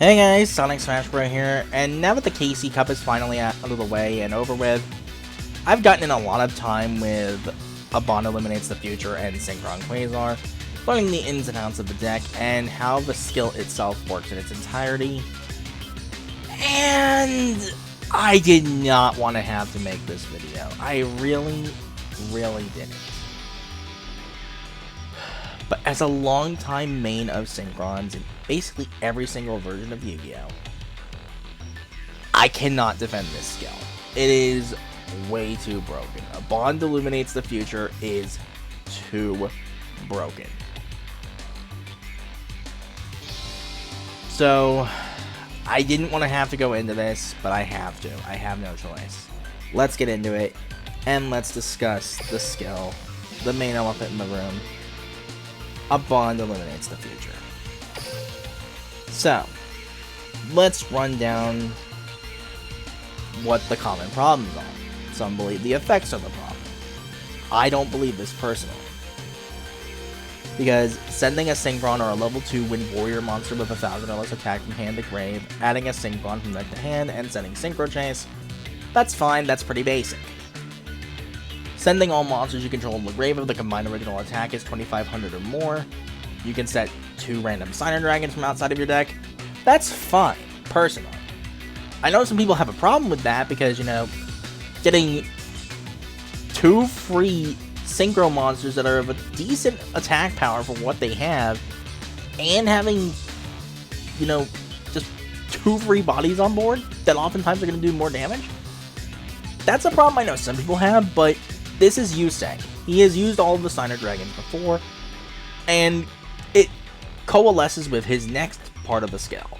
Hey guys, Sonic Smash Bros here, and now that the KC Cup is finally out of the way and over with, I've gotten in a lot of time with a Bond Illuminates the Future and Synchron Quasar, learning the ins and outs of the deck and how the skill itself works in its entirety, and I did not want to have to make this video. I really didn't. But as a longtime main of Synchrons in basically every single version of Yu-Gi-Oh!, I cannot defend this skill. It is way too broken. A Bond Illuminates the Future is too broken. So, I didn't want to have to go into this, but I have to. I have no choice. Let's get into it, and let's discuss the skill, the main elephant in the room. A Bond Illuminates the Future. So, let's run down what the common problems are. Some believe the effects are the problem. I don't believe this personally. Because sending a Synchron or a level 2 Wind Warrior monster with 1,000 or less attack from hand to grave, adding a Synchron from deck to hand, and sending Synchro Chase, that's fine, that's pretty basic. Sending all monsters you control in the grave if the combined original attack is 2,500 or more. You can set 2 random Signer Dragons from outside of your deck. That's fine, personally. I know some people have a problem with that because, you know, getting 2 free Synchro monsters that are of a decent attack power for what they have, and having, you know, just 2 free bodies on board that oftentimes are going to do more damage. That's a problem I know some people have, but this is Yusei. He has used all of the Signer Dragons before, and it coalesces with his next part of the skill.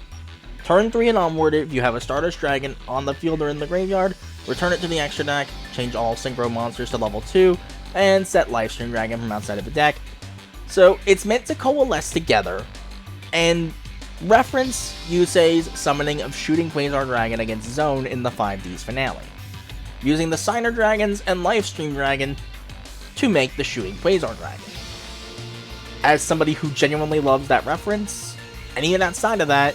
Turn 3 and onward, if you have a Stardust Dragon on the field or in the graveyard, return it to the extra deck, change all Synchro monsters to level 2, and set Lifestream Dragon from outside of the deck. So it's meant to coalesce together, and reference Yusei's summoning of Shooting Quasar Dragon against Zone in the 5Ds finale, using the Signer Dragons and Lifestream Dragon to make the Shooting Quasar Dragon. As somebody who genuinely loves that reference, and even outside of that,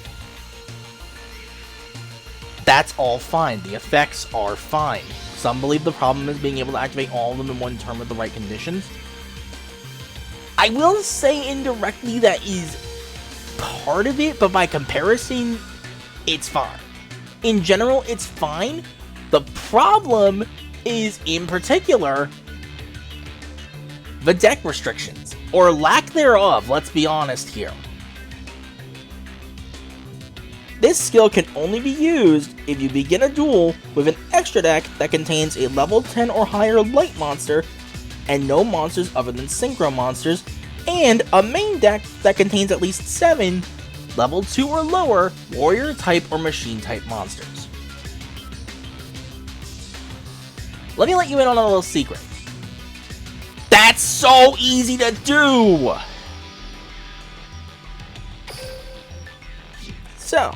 that's all fine. The effects are fine. Some believe the problem is being able to activate all of them in one turn with the right conditions. I will say indirectly that is part of it, but by comparison, it's fine. In general, it's fine. The problem is, in particular, the deck restrictions, or lack thereof, let's be honest here. This skill can only be used if you begin a duel with an extra deck that contains a level 10 or higher light monster, and no monsters other than Synchro monsters, and a main deck that contains at least 7 level 2 or lower warrior type or machine type monsters. Let me let you in on a little secret. That's so easy to do! So,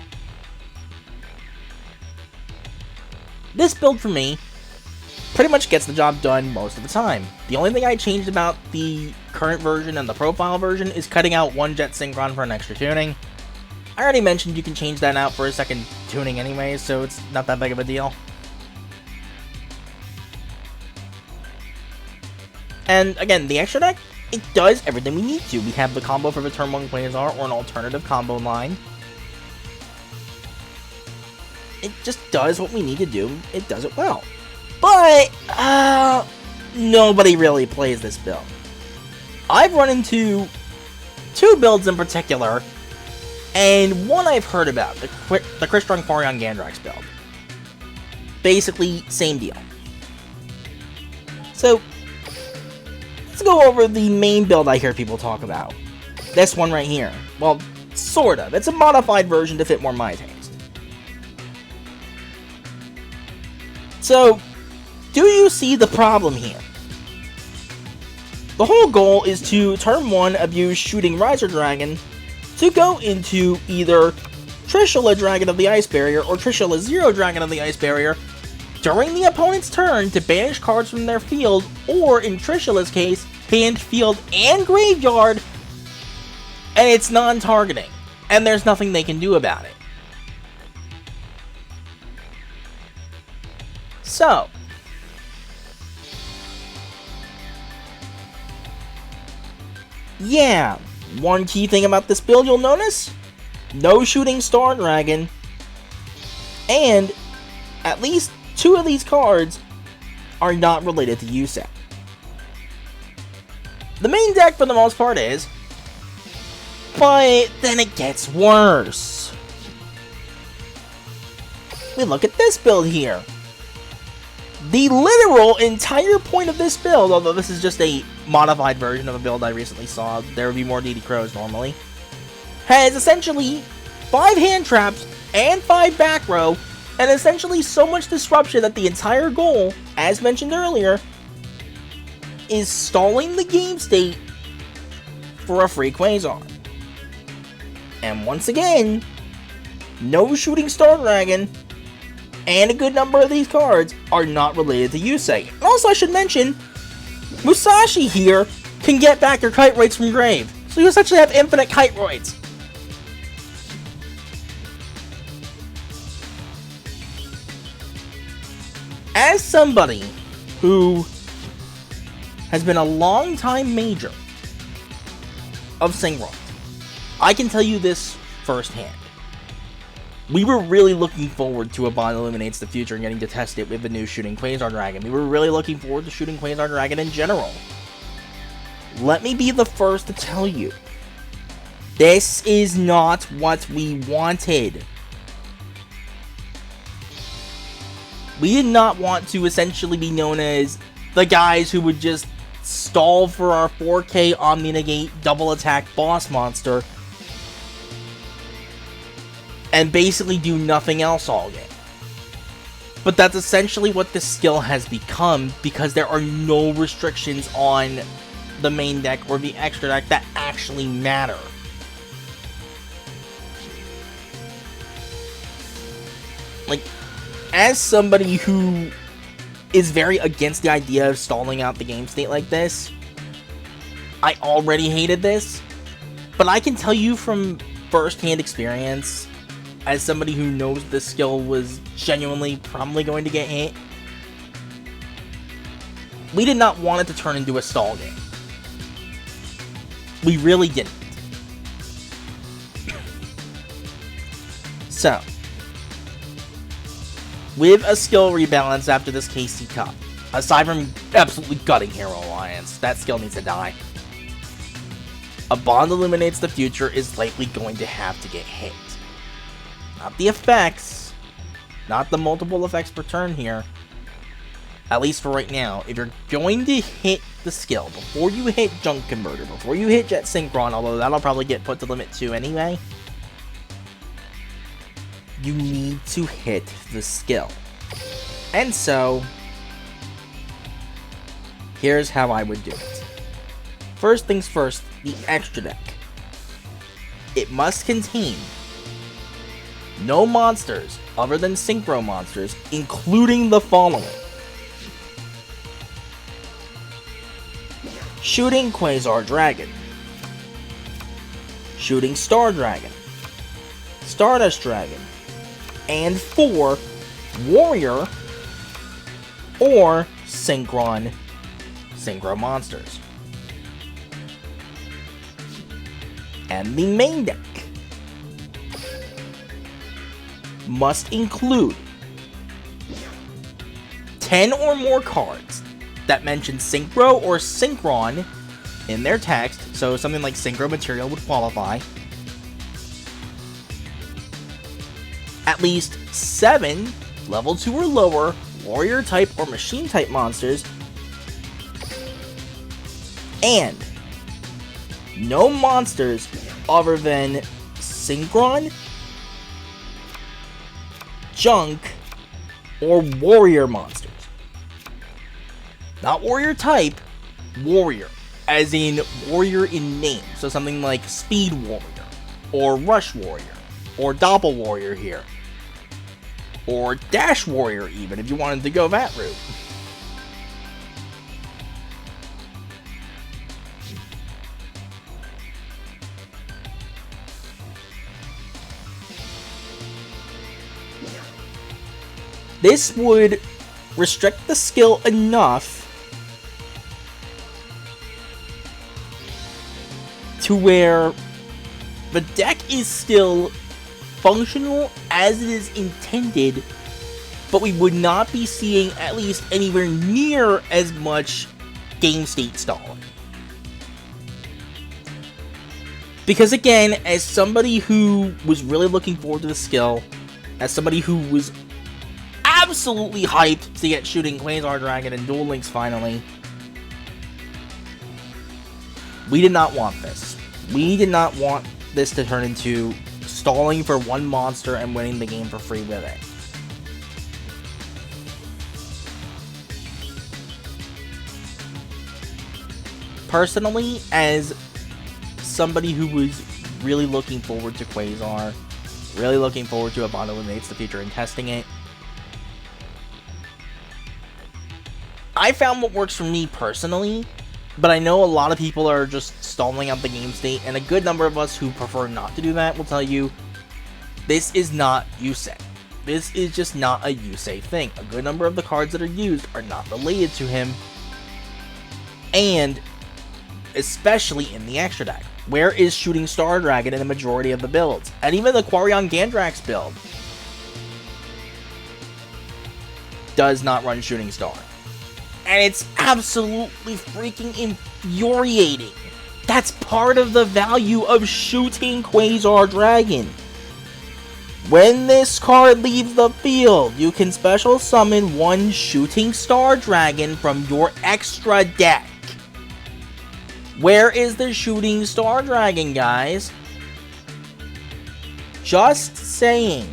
this build for me pretty much gets the job done most of the time. The only thing I changed about the current version and the profile version is cutting out 1 Jet Synchron for an extra tuning. I already mentioned you can change that out for a second tuning anyway, so it's not that big of a deal. And again, the extra deck, it does everything we need to. We have the combo for the turn 1 Quasar or an alternative combo line. It just does what we need to do. It does it well. But, nobody really plays this build. I've run into 2 builds in particular, and one I've heard about, the Crystron Quarion Gandrax build. Basically, same deal. So, let's go over the main build I hear people talk about. This one right here. Well, sort of. It's a modified version to fit more my taste. So, do you see the problem here? The whole goal is to, turn 1, abuse Shooting Riser Dragon to go into either Trishula Dragon of the Ice Barrier or Trishula Zero Dragon of the Ice Barrier during the opponent's turn to banish cards from their field, or in Trishula's case, hand, field, and graveyard, and it's non-targeting, and there's nothing they can do about it. So, yeah, one key thing about this build you'll notice, no shooting Star Dragon, and at least 2 of these cards are not related to Yusei. The main deck for the most part is, but then it gets worse. We look at this build here. The literal entire point of this build, although this is just a modified version of a build I recently saw, there would be more DD Crows normally, has essentially 5 hand traps and 5 back row, and essentially so much disruption that the entire goal, as mentioned earlier, is stalling the game state for a free Quasar. And once again, no shooting Star Dragon, and a good number of these cards are not related to Yusei. And also, I should mention, Musashi here can get back your kite roids from grave. So you essentially have infinite kite roids. As somebody who has been a long-time major of Synchron, I can tell you this firsthand. We were really looking forward to a Bond Illuminates the Future and getting to test it with the new Shooting Quasar Dragon. We were really looking forward to Shooting Quasar Dragon in general. Let me be the first to tell you, this is not what we wanted. We did not want to essentially be known as the guys who would just stall for our 4K Omni-Negate double attack boss monster and basically do nothing else all game. But that's essentially what this skill has become, because there are no restrictions on the main deck or the extra deck that actually matter. Like, as somebody who is very against the idea of stalling out the game state like this, I already hated this, but I can tell you from first-hand experience, as somebody who knows this skill was genuinely probably going to get hit, we did not want it to turn into a stall game. We really didn't. So, with a skill rebalance after this KC Cup, aside from absolutely gutting Hero Alliance, that skill needs to die, a Bond Illuminates the Future is likely going to have to get hit. Not the effects, not the multiple effects per turn here, at least for right now. If you're going to hit the skill before you hit Junk Converter, before you hit Jet Synchron, although that'll probably get put to limit 2 anyway, you need to hit the skill. And so, here's how I would do it. First things first, the extra deck. It must contain no monsters other than Synchro monsters, including the following: Shooting Quasar Dragon, Shooting Star Dragon, Stardust Dragon, and 4 Warrior or Synchro monsters. And the main deck must include 10 or more cards that mention Synchro or Synchron in their text, so something like Synchro material would qualify. At least 7 level 2 or lower warrior type or machine type monsters, and no monsters other than Synchron, Junk, or warrior monsters. Not warrior type, warrior, as in warrior in name. So something like Speed Warrior, or Rush Warrior, or Doppel Warrior here, or Dash Warrior even, if you wanted to go that route. This would restrict the skill enough to where the deck is still functional as it is intended, but we would not be seeing at least anywhere near as much game state stalling. Because again, as somebody who was really looking forward to the skill, as somebody who was absolutely hyped to get shooting Quasar Dragon and Duel Links finally, we did not want this. We did not want this to turn into stalling for one monster and winning the game for free with it. Personally, as somebody who was really looking forward to Quasar, really looking forward to a Bond Illuminates the Future and testing it, I found what works for me personally, but I know a lot of people are just stalling out the game state, and a good number of us who prefer not to do that will tell you, this is not Yusei. This is just not a Yusei thing. A good number of the cards that are used are not related to him, and especially in the extra deck. Where is Shooting Star Dragon in the majority of the builds? And even the Quarion Gandrax build does not run Shooting Star. And it's absolutely freaking infuriating. That's part of the value of shooting Quasar Dragon. When this card leaves the field, you can special summon one Shooting Star Dragon from your extra deck. Where is the Shooting Star Dragon, guys? Just saying.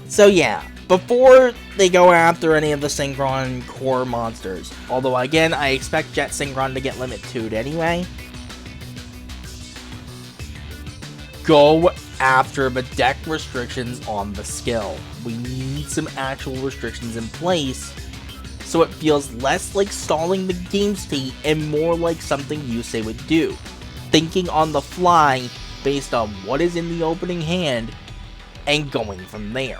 So yeah, before they go after any of the Synchron core monsters, although again, I expect Jet Synchron to get limit 2'd anyway, go after the deck restrictions on the skill. We need some actual restrictions in place so it feels less like stalling the game state and more like something Yusei would do. Thinking on the fly based on what is in the opening hand and going from there.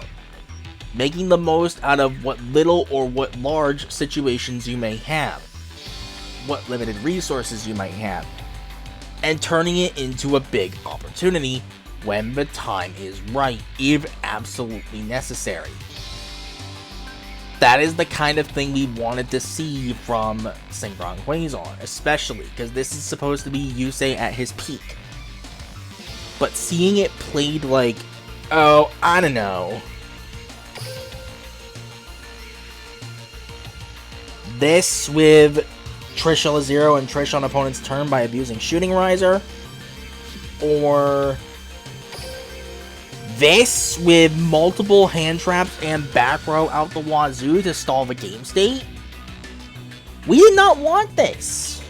Making the most out of what little or what large situations you may have. What limited resources you might have. And turning it into a big opportunity when the time is right, if absolutely necessary. That is the kind of thing we wanted to see from Synchron Quasar, especially because this is supposed to be Yusei at his peak. But seeing it played like, oh, I don't know, this with Trish L0 and Trish on opponent's turn by abusing Shooting Riser, or this with multiple hand traps and back row out the wazoo to stall the game state. We did not want this.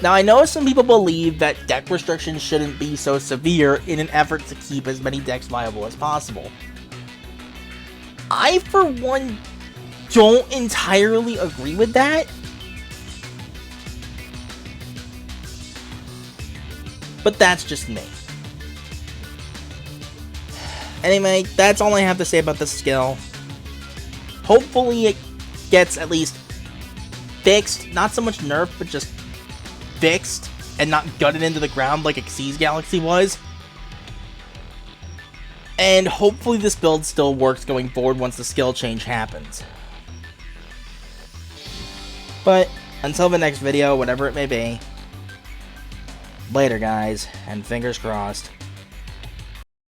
Now I know some people believe that deck restrictions shouldn't be so severe in an effort to keep as many decks viable as possible. I, for one, don't entirely agree with that. But that's just me. Anyway, that's all I have to say about this skill. Hopefully it gets at least fixed. Not so much nerfed, but just fixed. And not gutted into the ground like Xyz Galaxy was. And hopefully this build still works going forward once the skill change happens. But until the next video, whatever it may be, later guys, and fingers crossed.